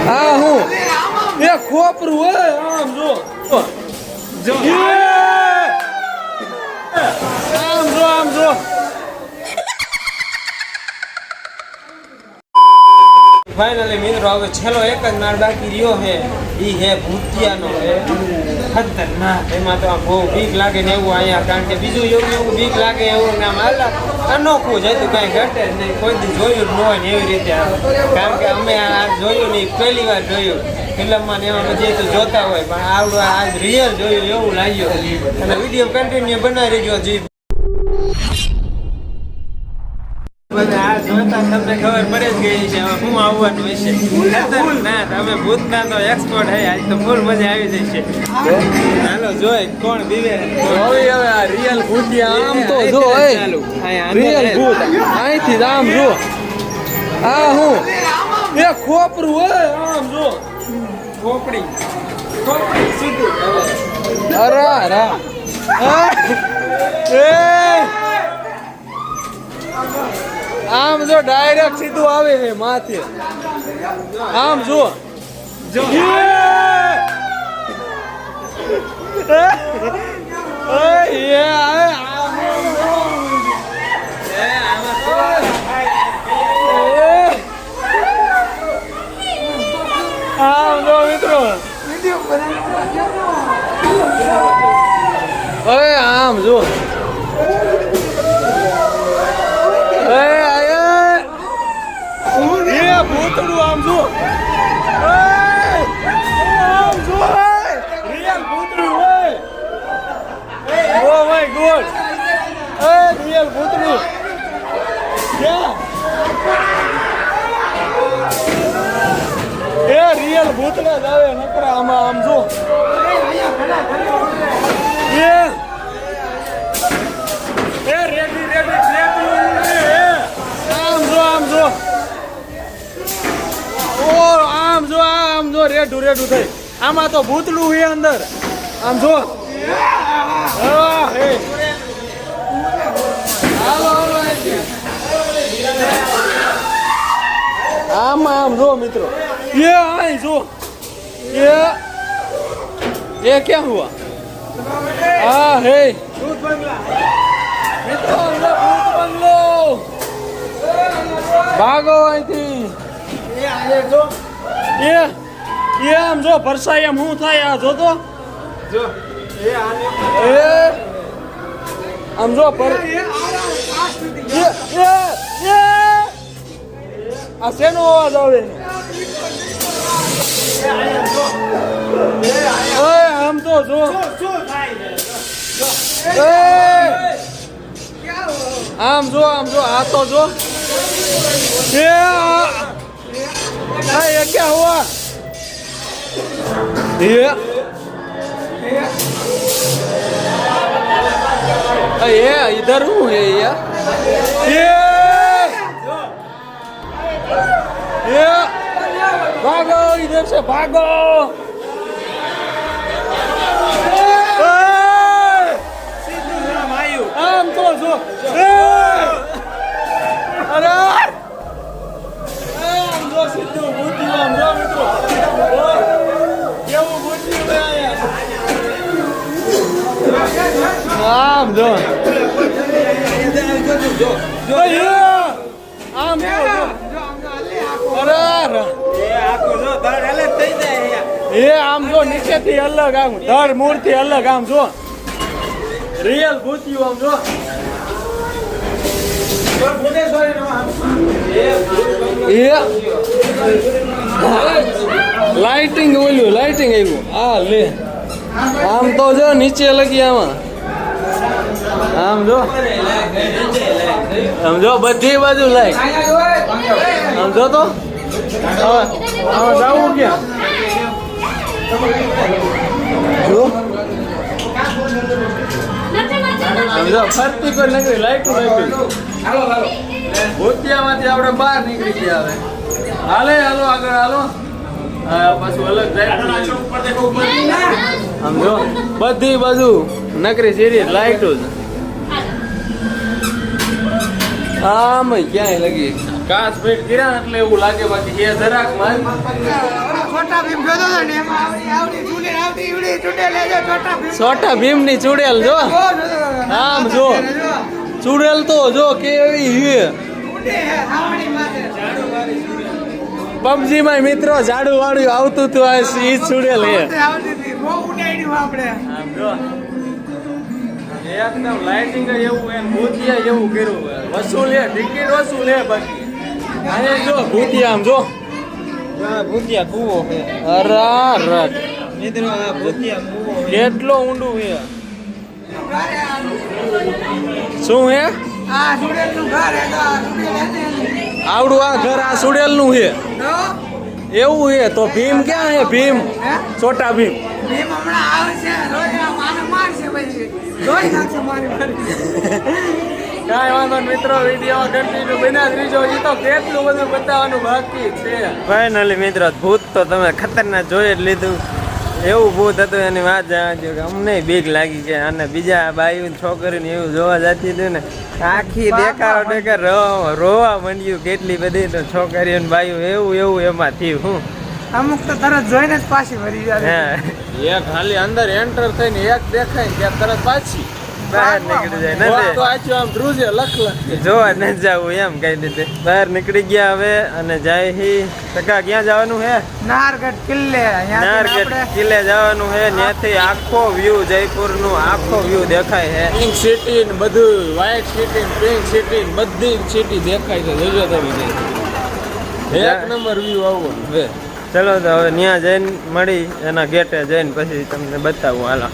આ હું એ ખોપરું હોય આમ જો આમ જો ફાઇનલી મિત્રો હવે છેલ્લો એક જ માર બાકી રહ્યો છે ઈ હે ભૂતિયાનો હે ખતરનાક એમાં તો બહુ બીક લાગે ને એવું અહીંયા કારણ કે બીજું એવું બીક લાગે એવું નામ અનોખું જ હતું કાંઈ ઘટે જ નહીં કોઈ દી જોયું જ ન હોય ને એવી રીતે કારણ કે અમે આ જોયું નહીં પહેલી વાર જોયું ફિલ્મમાં ને એમાં બધી તો જોતા હોય પણ આવડું આજ રિયલ જોયું એવું લાગ્યું અને વિડીયો કન્ટિન્યુ બનાવી રહ્યો જી આ જોતા તમને ખબર પડે જ ગઈ છે હવે હું આવવાનું વિશે ના તમે ભૂતના તો એક્સપર્ટ હે આજ તો ફૂલ મજા આવી જશે ચાલો જોઈ કોણ બીવે હવે આ રિયલ ભૂતિયા આમ તો જો રિયલ ભૂત અહીંથી આમ જો આ હું એ ખોપરું હોય આમ જો ખોપડી સીધું અરે આમ જો ડાયરેક્ટ સીધું આવે છે માથે આમ જો આમ જો મિત્રો આમ જો ભૂતડું આમ જો આમ જો રિયલ ભૂતડું હોય ઓ માય ગોડ એ રિયલ ભૂતડું એ રિયલ ભૂતડા જ આવે નકરા આમાં આમ જો એ રેડી આમ જો આમ જો રેડું થઈ આમાં તો ભૂતડું છે અંદર આમ જો આમ જો મિત્રો ये आई जो ये क्या हुआ है भूत बंगलो भागो आई थी ये आम जो परसाई हम हूँ था यार जो तो જો એ आम जो पर આ શેનો અવાજ આવે આમ તો જો આમ જો આ તો જો ये क्या हुआ ये इधर हूँ ये भागो इधर से भागो आम तो जो अरे आम जो सिद्धू भूती आम जो मित्रों केवू भूती आम जो आम એ આમ જો નીચેથી અલગ આમ ધડ મૂળથી અલગ આમ જો રિયલ ભૂતિયું આમ જો લાઇટિંગ આવ્યું આ લે આમ તો જો નીચે લગી આમ જો બધી બાજુ લાઈટ આમ જો તો જાવું ક્યાં ફરતી કોઈ નગરી લાઈટું ભૂતિયામાંથી આપણે બહાર નીકળી ગયા હવે હાલો આગળ હાલો પાછું અલગ જાય સમજો બધી બાજુ નકરી સીરી લાઈટું જ આમ ક્યાંય લગી કાચ ભેટ કર્યા એટલે એવું લાગે બાકી એ જરાક માં છોટા ભીમ જોતો હતો ને એમાં આવડી ચૂડેલ આવડી ઈવડી ચૂડેલ લેજો છોટા ભીમ છોટા ભીમ ની ચુડેલ જો આમ જો ચુડેલ તો જો કેવી હે ઉડે હે સાવણી માથે પબજી માં મિત્રો ઝાડુ વાળું આવતું હતું આ ઈ ચુડેલ હે આવતી હતી બહુ ઉડાડ્યું આપણે આમ જો એકદમ લાઇટિંગ એવું એમ ભૂતિયા જેવું કર્યું વસૂલ હે ટિકિટ વસૂલ હે બાકી આને જો ભૂતિયા આમ જો ભૂતિયા કૂવો છે અરારટ મિત્રો આ ભૂતિયા કૂવો કેટલો ઊંડું હે શું હે આ ચૂડેલ નું ઘર હે તો આ ચૂડેલ હે આવડું આ ઘર આ સુડેલ નું હે તો એવું હે તો ભીમ ક્યાં હે ભીમ હે છોટા ભીમ ભીમ હમણાં આવશે રોજ આ માને મારશે પછી રોજ નાખશે મારી કાંઈ વાંધો નહીં મિત્રો વિડીયો કન્ટિન્યુ બન્યા જ રહીજો એ તો કેટલું બધું બતાવવાનું બાકી છે ફાઇનલી મિત્રો ભૂત તો તમે ખતરનાક જોઈ જ લીધું એવું ભૂત હતું એની વાત જાણજો કે અમને બીક લાગી કે અને બીજા બાયું છોકરીને એવું જોવા જતી હતું ને આખી દેખાડો રોવા માંડ્યું કેટલી બધી તો છોકરીઓ ને બાયું એવું એમાં થયું હું અમુક તો તરત જોઈને જ પાછી ભરી જાય હા એક ખાલી અંદર એન્ટર થઈને એક દેખાય ને તરત પાછી બહાર નીકળી જાય તો નથી આચું આમ ધ્રુજે લખ જોવા ન જવું એમ કહી દીધે બહાર નીકળી ગયા હવે અને જાય હી ટકા ક્યાં જવાનું હે નારગઢ કિલ્લે નારગઢ કિલ્લે જવાનું હે ત્યાંથી આખો વ્યૂ જયપુર નું આખો વ્યૂ દેખાય હે પિંક સિટી ને બધું વ્હાઈટ સિટી ને પિંક સિટી ને બધી સિટી દેખાય છે જોજો તમે એક નંબર વ્યૂ આવવાનું હવે ચલો તો હવે ત્યાં જઈને મળી એના ગેટે જઈને પછી તમને બતાવું હાલો